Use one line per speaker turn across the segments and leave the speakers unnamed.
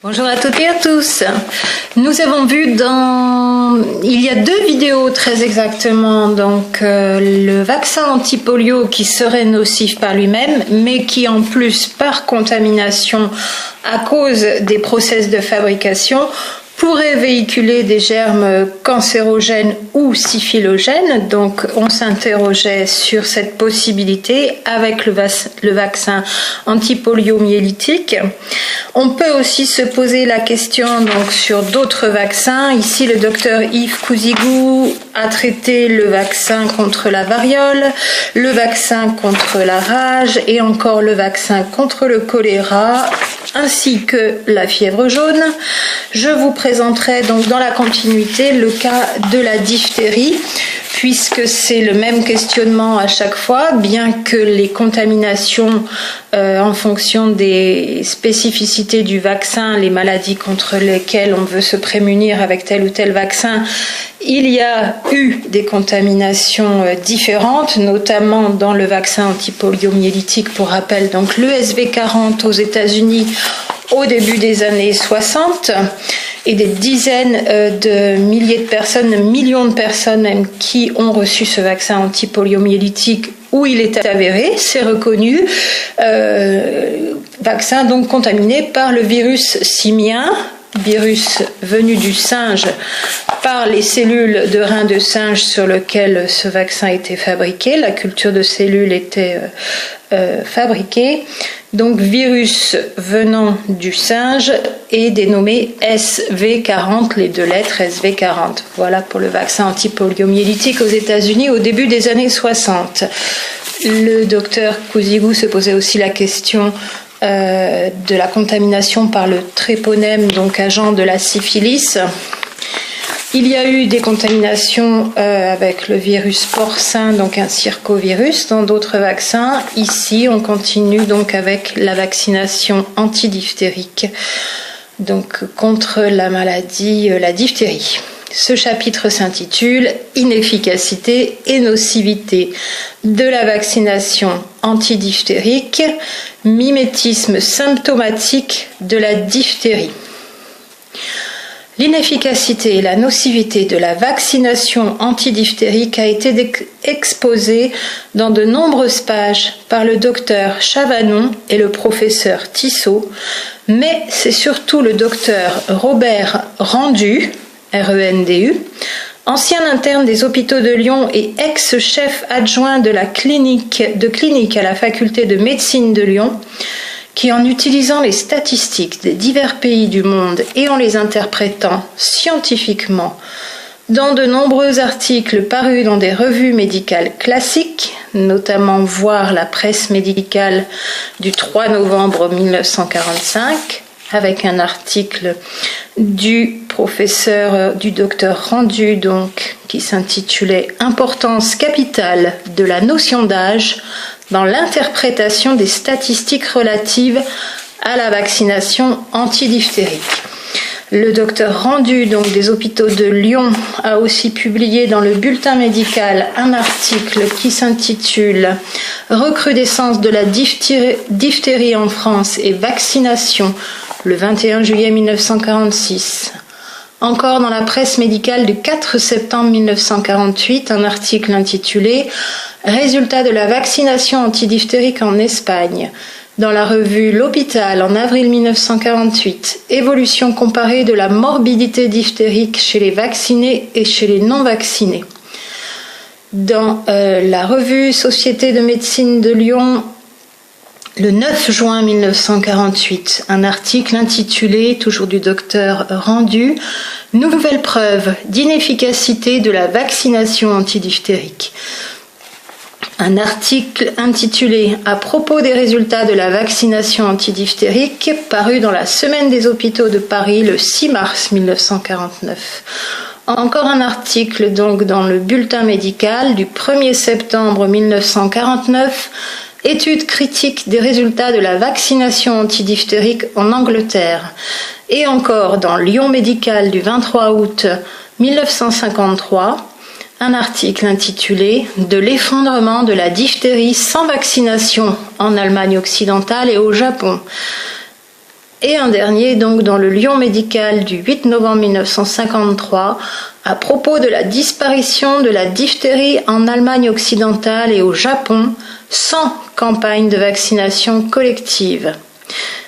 Bonjour à toutes et à tous. Nous avons vu il y a 2 vidéos très exactement, le vaccin anti-polio qui serait nocif par lui-même, mais qui en plus par contamination à cause des process de fabrication pourrait véhiculer des germes cancérogènes ou syphilogènes. Donc on s'interrogeait sur cette possibilité avec le vaccin antipoliomyélitique. On peut aussi se poser la question sur d'autres vaccins. Ici, le docteur Yves Cousigou a traité le vaccin contre la variole, le vaccin contre la rage et encore le vaccin contre le choléra, ainsi que la fièvre jaune. Je vous présenterai donc dans la continuité le cas de la diphtérie, puisque c'est le même questionnement à chaque fois, bien que les contaminations en fonction des spécificités du vaccin, les maladies contre lesquelles on veut se prémunir avec tel ou tel vaccin, il y a eu des contaminations différentes, notamment dans le vaccin antipoliomyélitique, pour rappel, donc l'ESV40 aux États-Unis au début des années 60, et des dizaines de milliers de personnes, millions de personnes même, qui ont reçu ce vaccin antipoliomyélitique où il est avéré, c'est reconnu, vaccin donc contaminé par le virus simien, virus venu du singe par les cellules de rein de singe sur lesquelles ce vaccin était fabriqué, la culture de cellules était fabriquée. Donc virus venant du singe et dénommé SV40, les 2 lettres SV40. Voilà pour le vaccin antipoliomyélitique aux États-Unis au début des années 60. Le docteur Cousigou se posait aussi la question de la contamination par le tréponème, donc agent de la syphilis. Il y a eu des contaminations avec le virus porcin, donc un circovirus, dans d'autres vaccins. Ici, on continue donc avec la vaccination antidiphtérique, donc contre la maladie, la diphtérie. Ce chapitre s'intitule « Inefficacité et nocivité de la vaccination antidiphtérique, mimétisme symptomatique de la diphtérie ». L'inefficacité et la nocivité de la vaccination antidiphtérique a été exposée dans de nombreuses pages par le docteur Chavanon et le professeur Tissot, mais c'est surtout le docteur Robert Rendu, RENDU, ancien interne des hôpitaux de Lyon et ex-chef adjoint de la clinique à la faculté de médecine de Lyon, qui, en utilisant les statistiques des divers pays du monde et en les interprétant scientifiquement dans de nombreux articles parus dans des revues médicales classiques, notamment voir la presse médicale du 3 novembre 1945, avec un article du professeur, du docteur Rendu, donc, qui s'intitulait « Importance capitale de la notion d'âge dans l'interprétation des statistiques relatives à la vaccination antidiphtérique ». Le docteur Rendu, donc des hôpitaux de Lyon, a aussi publié dans le bulletin médical un article qui s'intitule « Recrudescence de la diphtérie en France et vaccination » le 21 juillet 1946. Encore dans la presse médicale du 4 septembre 1948, un article intitulé « Résultats de la vaccination antidiphtérique en Espagne ». Dans la revue L'Hôpital en avril 1948, évolution comparée de la morbidité diphtérique chez les vaccinés et chez les non-vaccinés. Dans la revue Société de médecine de Lyon, le 9 juin 1948, un article intitulé, toujours du docteur Rendu, « Nouvelle preuve d'inefficacité de la vaccination antidiphtérique ». Un article intitulé « À propos des résultats de la vaccination antidiphtérique » paru dans la Semaine des hôpitaux de Paris le 6 mars 1949. Encore un article donc dans le bulletin médical du 1er septembre 1949, étude critique des résultats de la vaccination antidiphtérique en Angleterre. Et encore dans Lyon Médical du 23 août 1953, un article intitulé « De l'effondrement de la diphtérie sans vaccination en Allemagne occidentale et au Japon ». et un dernier donc dans le Lyon médical du 8 novembre 1953 à propos de la disparition de la diphtérie en Allemagne occidentale et au Japon sans campagne de vaccination collective.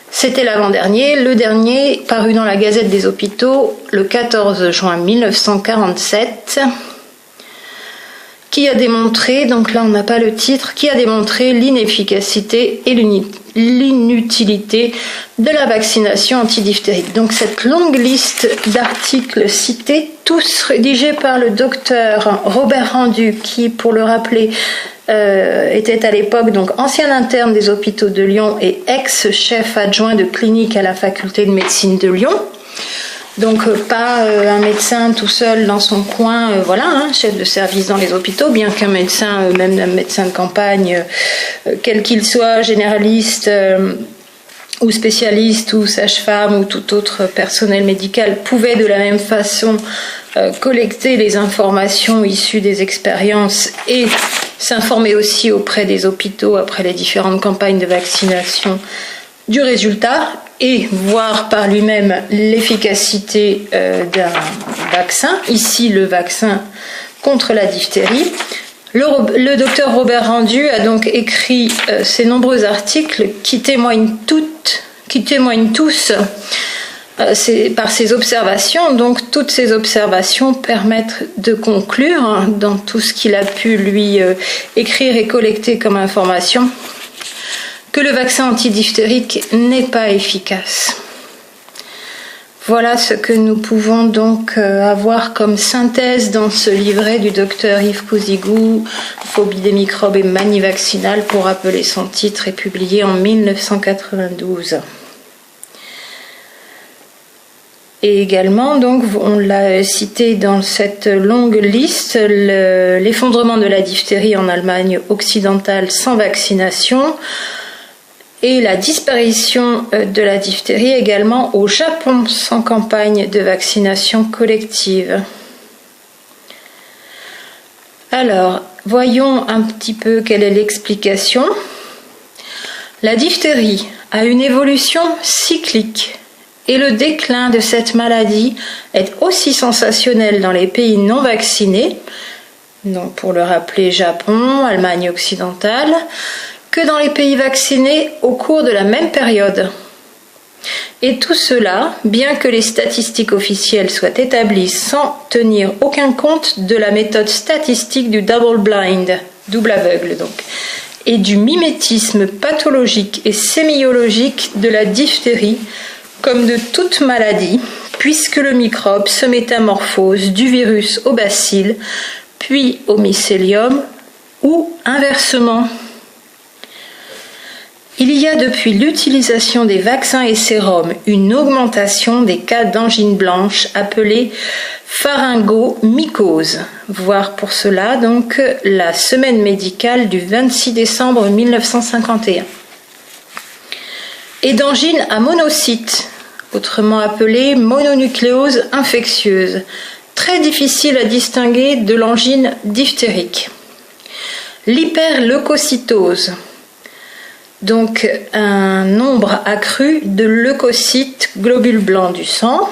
C'était l'avant-dernier, le dernier paru dans la Gazette des Hôpitaux le 14 juin 1947, qui a démontré, donc là on n'a pas le titre, qui a démontré l'inefficacité et l'inutilité de la vaccination antidiphtérique. Donc cette longue liste d'articles cités, tous rédigés par le docteur Robert Rendu, qui, pour le rappeler, était à l'époque donc ancien interne des hôpitaux de Lyon et ex-chef adjoint de clinique à la faculté de médecine de Lyon. Donc pas un médecin tout seul dans son coin, chef de service dans les hôpitaux, bien qu'un médecin, même un médecin de campagne, quel qu'il soit, généraliste ou spécialiste ou sage-femme ou tout autre personnel médical, pouvait de la même façon collecter les informations issues des expériences et s'informer aussi auprès des hôpitaux après les différentes campagnes de vaccination du résultat et voir par lui-même l'efficacité d'un vaccin, ici le vaccin contre la diphtérie. Le docteur Robert Rendu a donc écrit ces nombreux articles qui témoignent tous par ses observations. Donc toutes ces observations permettent de conclure dans tout ce qu'il a pu lui écrire et collecter comme information que le vaccin antidiphtérique n'est pas efficace. Voilà ce que nous pouvons donc avoir comme synthèse dans ce livret du docteur Yves Cousigou, Phobie des microbes et manie vaccinale, pour rappeler son titre, et publié en 1992. Et également, donc, on l'a cité dans cette longue liste, l'effondrement de la diphtérie en Allemagne occidentale sans vaccination, et la disparition de la diphtérie également au Japon sans campagne de vaccination collective. Alors, voyons un petit peu quelle est l'explication. La diphtérie a une évolution cyclique et le déclin de cette maladie est aussi sensationnel dans les pays non vaccinés, donc pour le rappeler Japon, Allemagne occidentale, que dans les pays vaccinés au cours de la même période. Et tout cela, bien que les statistiques officielles soient établies sans tenir aucun compte de la méthode statistique du double blind, double aveugle donc, et du mimétisme pathologique et sémiologique de la diphtérie, comme de toute maladie, puisque le microbe se métamorphose du virus au bacille, puis au mycélium, ou inversement. Il y a depuis l'utilisation des vaccins et sérums une augmentation des cas d'angine blanche appelée pharyngomycose. Voir pour cela donc la semaine médicale du 26 décembre 1951. Et d'angine à monocytes, autrement appelée mononucléose infectieuse, très difficile à distinguer de l'angine diphtérique. L'hyperleucocytose, donc un nombre accru de leucocytes, globules blancs du sang.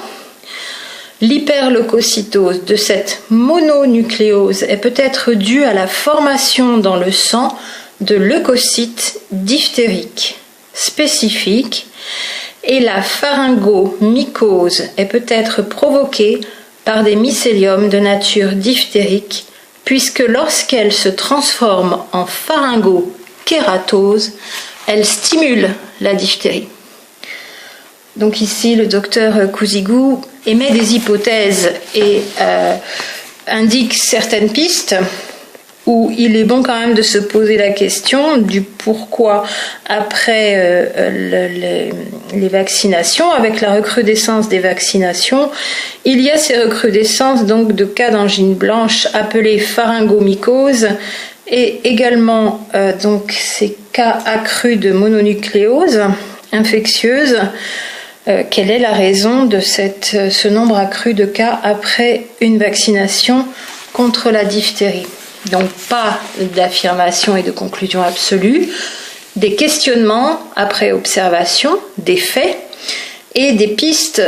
L'hyperleucocytose de cette mononucléose est peut-être due à la formation dans le sang de leucocytes diphtériques spécifiques, et la pharyngomycose est peut-être provoquée par des mycéliums de nature diphtérique, puisque lorsqu'elle se transforme en pharyngokératose, elle stimule la diphtérie. Donc ici, le docteur Cousigou émet des hypothèses et indique certaines pistes où il est bon quand même de se poser la question du pourquoi après les vaccinations, avec la recrudescence des vaccinations, il y a ces recrudescences donc de cas d'angine blanche appelées pharyngomycose, et également donc ces cas accrus de mononucléose infectieuse. Quelle est la raison de ce nombre accru de cas après une vaccination contre la diphtérie? Donc pas d'affirmation et de conclusion absolue, des questionnements après observation, des faits, et des pistes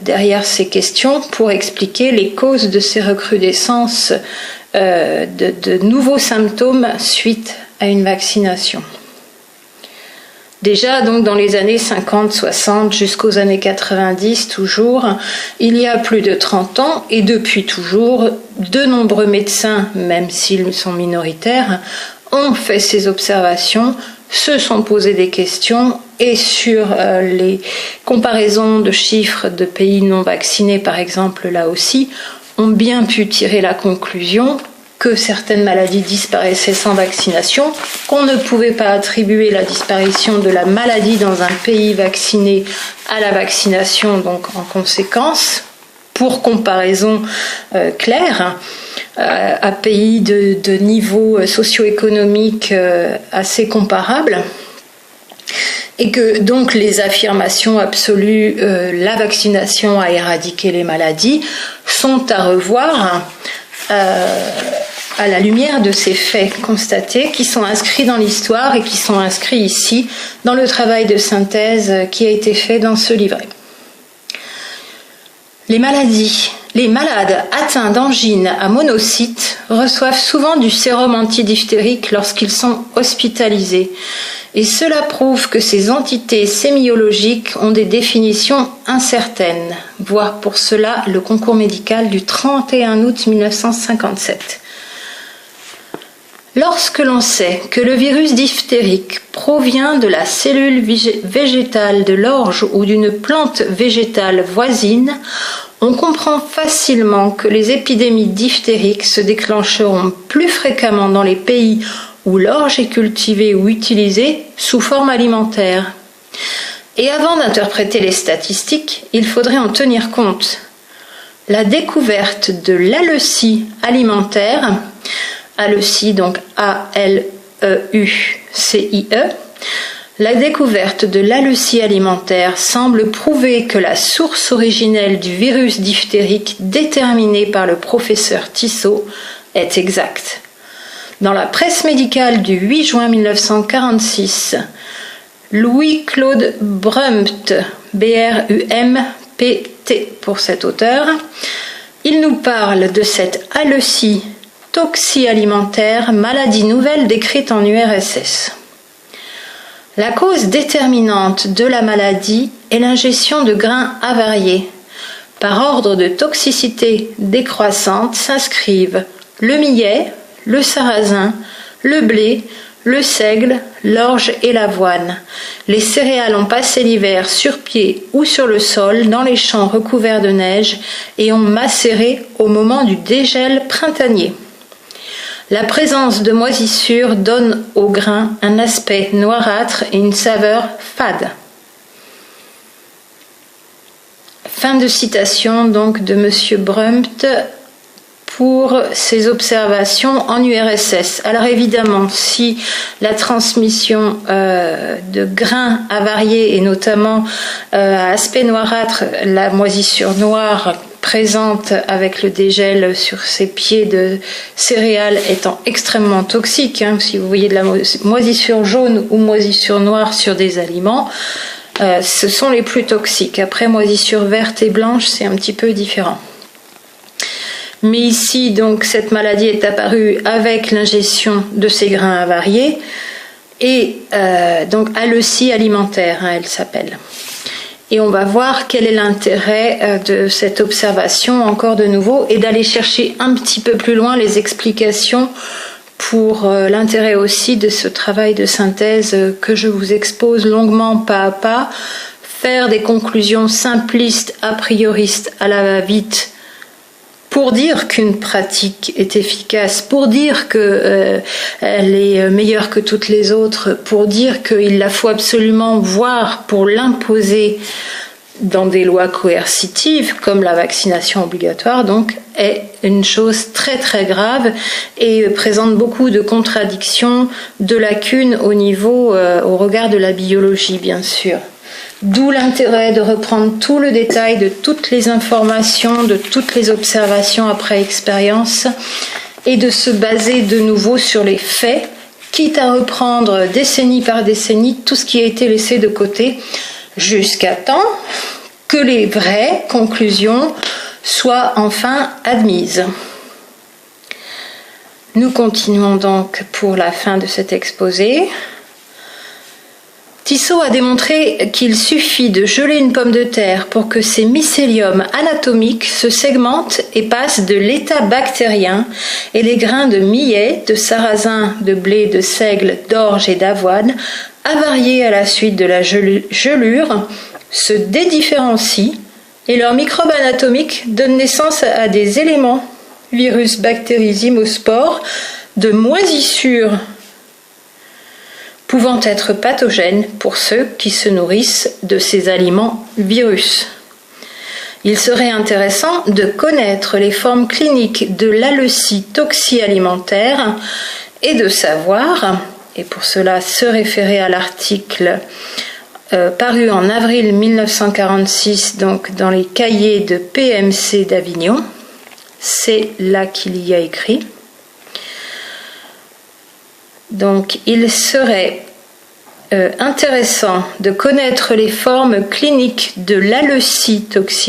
derrière ces questions pour expliquer les causes de ces recrudescences de nouveaux symptômes suite à une vaccination. Déjà, donc, dans les années 50, 60, jusqu'aux années 90, toujours, il y a plus de 30 ans, et depuis toujours, de nombreux médecins, même s'ils sont minoritaires, ont fait ces observations, se sont posé des questions, et sur les comparaisons de chiffres de pays non vaccinés, par exemple, là aussi, ont bien pu tirer la conclusion que certaines maladies disparaissaient sans vaccination, qu'on ne pouvait pas attribuer la disparition de la maladie dans un pays vacciné à la vaccination, donc en conséquence, pour comparaison claire, à pays de niveau socio-économique assez comparables, et que donc les affirmations absolues, la vaccination a éradiqué les maladies, sont à revoir à la lumière de ces faits constatés qui sont inscrits dans l'histoire et qui sont inscrits ici dans le travail de synthèse qui a été fait dans ce livret. Les malades atteints d'angine à monocytes reçoivent souvent du sérum antidiphtérique lorsqu'ils sont hospitalisés. Et cela prouve que ces entités sémiologiques ont des définitions incertaines, voire pour cela le concours médical du 31 août 1957. Lorsque l'on sait que le virus diphtérique provient de la cellule végétale de l'orge ou d'une plante végétale voisine, on comprend facilement que les épidémies diphtériques se déclencheront plus fréquemment dans les pays où l'orge est cultivée ou utilisée sous forme alimentaire. Et avant d'interpréter les statistiques, il faudrait en tenir compte. La découverte de l'aleucie alimentaire, aleucie donc A-L-E-U-C-I-E, la découverte de l'aleucie alimentaire semble prouver que la source originelle du virus diphtérique déterminée par le professeur Tissot est exacte. Dans la presse médicale du 8 juin 1946, Louis-Claude Brumpt, B-R-U-M-P-T pour cet auteur, il nous parle de cette aleucie toxi-alimentaire, maladie nouvelle décrite en URSS. La cause déterminante de la maladie est l'ingestion de grains avariés. Par ordre de toxicité décroissante s'inscrivent le millet, le sarrasin, le blé, le seigle, l'orge et l'avoine. Les céréales ont passé l'hiver sur pied ou sur le sol dans les champs recouverts de neige et ont macéré au moment du dégel printanier. La présence de moisissures donne aux grains un aspect noirâtre et une saveur fade. Fin de citation donc de M. Brumpt pour ses observations en URSS. Alors évidemment, si la transmission de grains avariés et notamment à aspect noirâtre, la moisissure noire présente avec le dégel sur ces pieds de céréales étant extrêmement toxique, si vous voyez de la moisissure jaune ou moisissure noire sur des aliments, ce sont les plus toxiques. Après, moisissure verte et blanche, c'est un petit peu différent. Mais ici, donc, cette maladie est apparue avec l'ingestion de ces grains avariés et donc aleucie alimentaire, elle s'appelle. Et on va voir quel est l'intérêt de cette observation, encore de nouveau, et d'aller chercher un petit peu plus loin les explications pour l'intérêt aussi de ce travail de synthèse que je vous expose longuement pas à pas, faire des conclusions simplistes, a prioristes, à la va-vite, pour dire qu'une pratique est efficace, pour dire qu'elle est meilleure que toutes les autres, pour dire qu'il la faut absolument voir pour l'imposer dans des lois coercitives, comme la vaccination obligatoire, donc, est une chose très très grave et présente beaucoup de contradictions, de lacunes au regard de la biologie, bien sûr. D'où l'intérêt de reprendre tout le détail de toutes les informations, de toutes les observations après expérience et de se baser de nouveau sur les faits, quitte à reprendre décennie par décennie tout ce qui a été laissé de côté. jusqu'à temps que les vraies conclusions soient enfin admises. Nous continuons donc pour la fin de cet exposé. Tissot a démontré qu'il suffit de geler une pomme de terre pour que ses mycéliums anatomiques se segmentent et passent de l'état bactérien, et les grains de millet, de sarrasin, de blé, de seigle, d'orge et d'avoine, avariés à la suite de la gelure, se dédifférencient et leurs microbes anatomiques donnent naissance à des éléments, virus, bactéries, zymospores, de moisissure, pouvant être pathogènes pour ceux qui se nourrissent de ces aliments virus. Il serait intéressant de connaître les formes cliniques de l'alleucie alimentaire et de savoir, et pour cela se référer à l'article paru en avril 1946 donc dans les cahiers de PMC d'Avignon, c'est là qu'il y a écrit. Donc il serait intéressant de connaître les formes cliniques de l'alleucie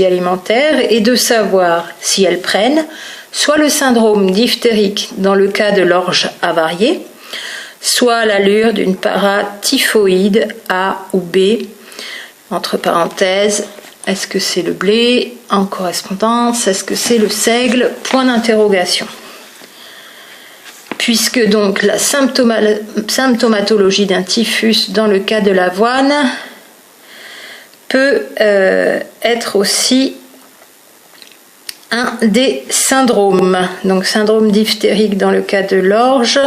alimentaire et de savoir si elles prennent soit le syndrome diphtérique dans le cas de l'orge avariée, soit l'allure d'une paratyphoïde A ou B, entre parenthèses, est-ce que c'est le blé, en correspondance, est-ce que c'est le seigle, point d'interrogation. Puisque donc la symptomatologie d'un typhus dans le cas de l'avoine peut être aussi un des syndromes. Donc syndrome diphtérique dans le cas de l'orge,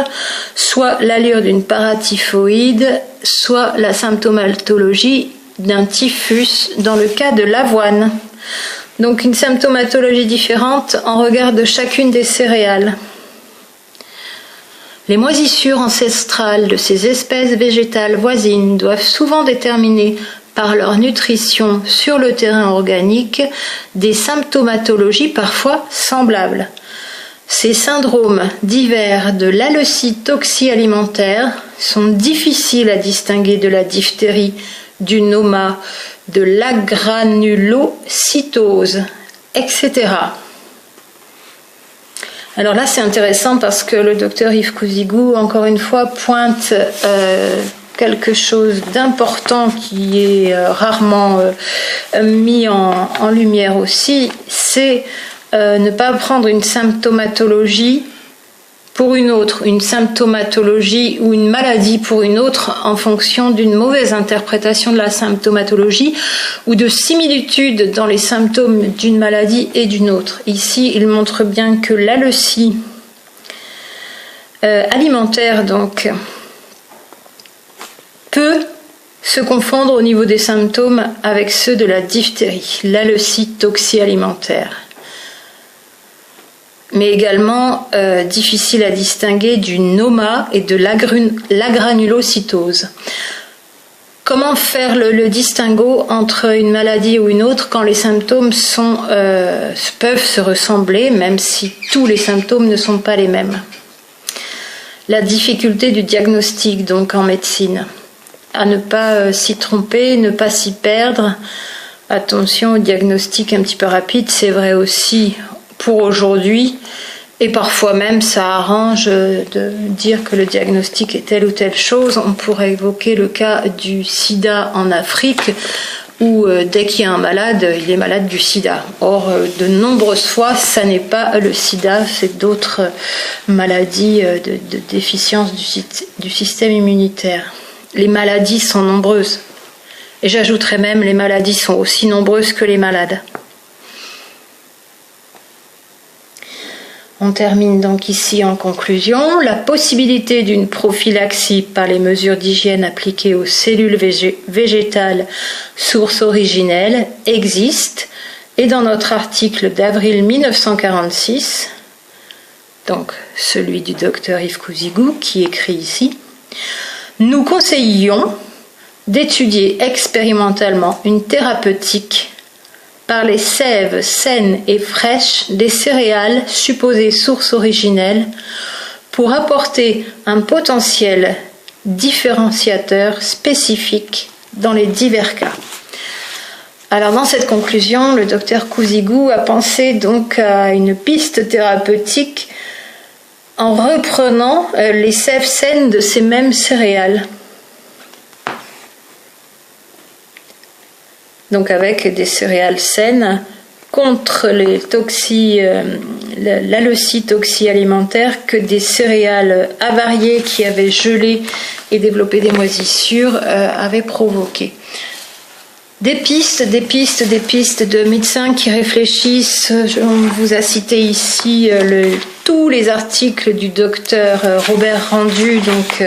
soit l'allure d'une paratyphoïde, soit la symptomatologie d'un typhus dans le cas de l'avoine. Donc une symptomatologie différente en regard de chacune des céréales. Les moisissures ancestrales de ces espèces végétales voisines doivent souvent déterminer par leur nutrition sur le terrain organique des symptomatologies parfois semblables. Ces syndromes divers de l'alleucie alimentaire sont difficiles à distinguer de la diphtérie, du noma, de l'agranulocytose, etc. Alors là, c'est intéressant parce que le docteur Yves Cousigou, encore une fois, pointe quelque chose d'important qui est rarement mis en lumière aussi, c'est ne pas prendre une symptomatologie pour une autre, une symptomatologie ou une maladie pour une autre en fonction d'une mauvaise interprétation de la symptomatologie ou de similitude dans les symptômes d'une maladie et d'une autre. Ici, il montre bien que l'alleucie alimentaire donc peut se confondre au niveau des symptômes avec ceux de la diphtérie, l'alleucie alimentaire. Mais également difficile à distinguer du noma et de l'agranulocytose. Comment faire le distinguo entre une maladie ou une autre quand les symptômes peuvent se ressembler, même si tous les symptômes ne sont pas les mêmes? La difficulté du diagnostic donc en médecine, à ne pas s'y tromper, ne pas s'y perdre. Attention au diagnostic un petit peu rapide, c'est vrai aussi pour aujourd'hui, et parfois même ça arrange de dire que le diagnostic est telle ou telle chose. On pourrait évoquer le cas du sida en Afrique, où dès qu'il y a un malade, il est malade du sida. Or, de nombreuses fois, ça n'est pas le sida, c'est d'autres maladies de déficience du système immunitaire. Les maladies sont nombreuses, et j'ajouterais même les maladies sont aussi nombreuses que les malades. On termine donc ici en conclusion. La possibilité d'une prophylaxie par les mesures d'hygiène appliquées aux cellules végétales source originelle existe, et dans notre article d'avril 1946, donc celui du docteur Yves Cousigou qui écrit ici, nous conseillions d'étudier expérimentalement une thérapeutique par les sèves saines et fraîches des céréales supposées source originelle pour apporter un potentiel différenciateur spécifique dans les divers cas. Alors dans cette conclusion, le docteur Cousigou a pensé donc à une piste thérapeutique en reprenant les sèves saines de ces mêmes céréales. Donc avec des céréales saines contre l'alleucie alimentaire que des céréales avariées qui avaient gelé et développé des moisissures avaient provoqué. Des pistes de médecins qui réfléchissent. On vous a cité ici tous les articles du docteur Robert Rendu, donc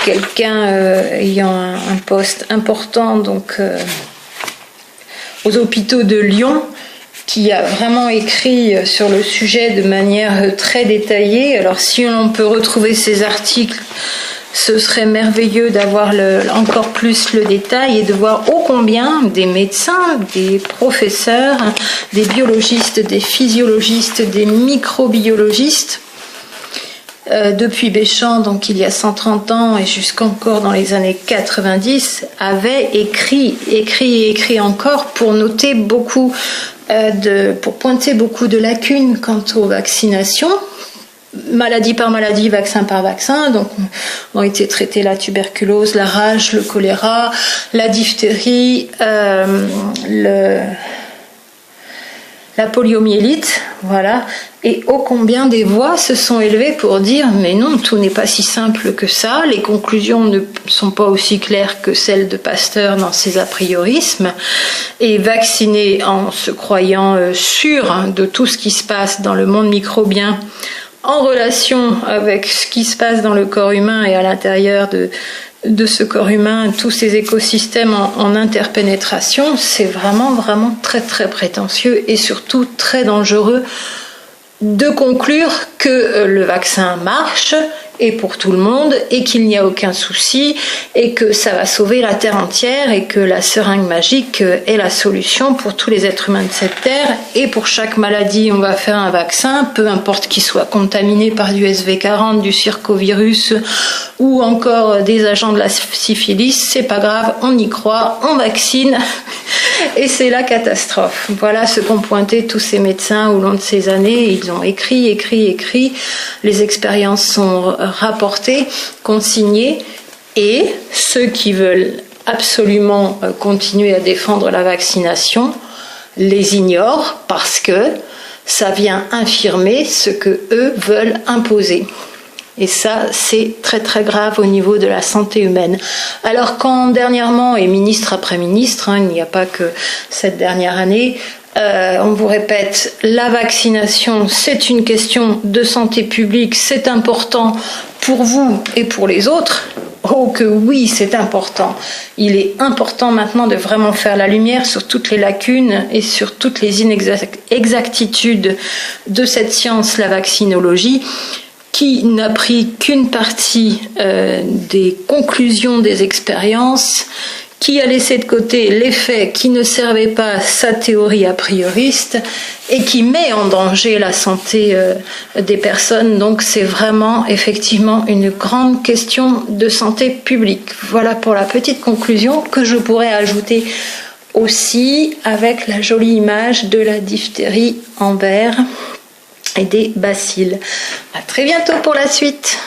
quelqu'un ayant un poste important donc aux hôpitaux de Lyon, qui a vraiment écrit sur le sujet de manière très détaillée. Alors si on peut retrouver ces articles, ce serait merveilleux d'avoir encore plus le détail et de voir ô combien des médecins, des professeurs, des biologistes, des physiologistes, des microbiologistes, depuis Béchamp, donc il y a 130 ans et jusqu'encore dans les années 90, avaient écrit encore pour noter beaucoup, pour pointer beaucoup de lacunes quant aux vaccinations. Maladie par maladie, vaccin par vaccin, donc ont été traités la tuberculose, la rage, le choléra, la diphtérie, la poliomyélite, voilà, et ô combien des voix se sont élevées pour dire mais non, tout n'est pas si simple que ça, les conclusions ne sont pas aussi claires que celles de Pasteur dans ses a priorismes, et vacciner en se croyant sûr de tout ce qui se passe dans le monde microbien en relation avec ce qui se passe dans le corps humain et à l'intérieur de ce corps humain, tous ces écosystèmes en interpénétration, c'est vraiment très très prétentieux et surtout très dangereux de conclure que le vaccin marche et pour tout le monde et qu'il n'y a aucun souci et que ça va sauver la Terre entière et que la seringue magique est la solution pour tous les êtres humains de cette Terre et pour chaque maladie on va faire un vaccin, peu importe qu'il soit contaminé par du SV40, du circovirus ou encore des agents de la syphilis, c'est pas grave, on y croit, on vaccine et c'est la catastrophe. Voilà ce qu'ont pointé tous ces médecins au long de ces années. Ils ont écrit, les expériences sont rapportées, consignées, et ceux qui veulent absolument continuer à défendre la vaccination les ignorent parce que ça vient infirmer ce que eux veulent imposer. Et ça, c'est très très grave au niveau de la santé humaine. Alors quand dernièrement, et ministre après ministre, il n'y a pas que cette dernière année, on vous répète, la vaccination, c'est une question de santé publique, c'est important pour vous et pour les autres. Oh que oui, c'est important. Il est important maintenant de vraiment faire la lumière sur toutes les lacunes et sur toutes les inexactitudes de cette science, la vaccinologie, qui n'a pris qu'une partie des conclusions des expériences, qui a laissé de côté les faits qui ne servaient pas à sa théorie a prioriste et qui met en danger la santé des personnes. Donc c'est vraiment effectivement une grande question de santé publique. Voilà pour la petite conclusion que je pourrais ajouter aussi avec la jolie image de la diphtérie en verre et des bacilles. À très bientôt pour la suite.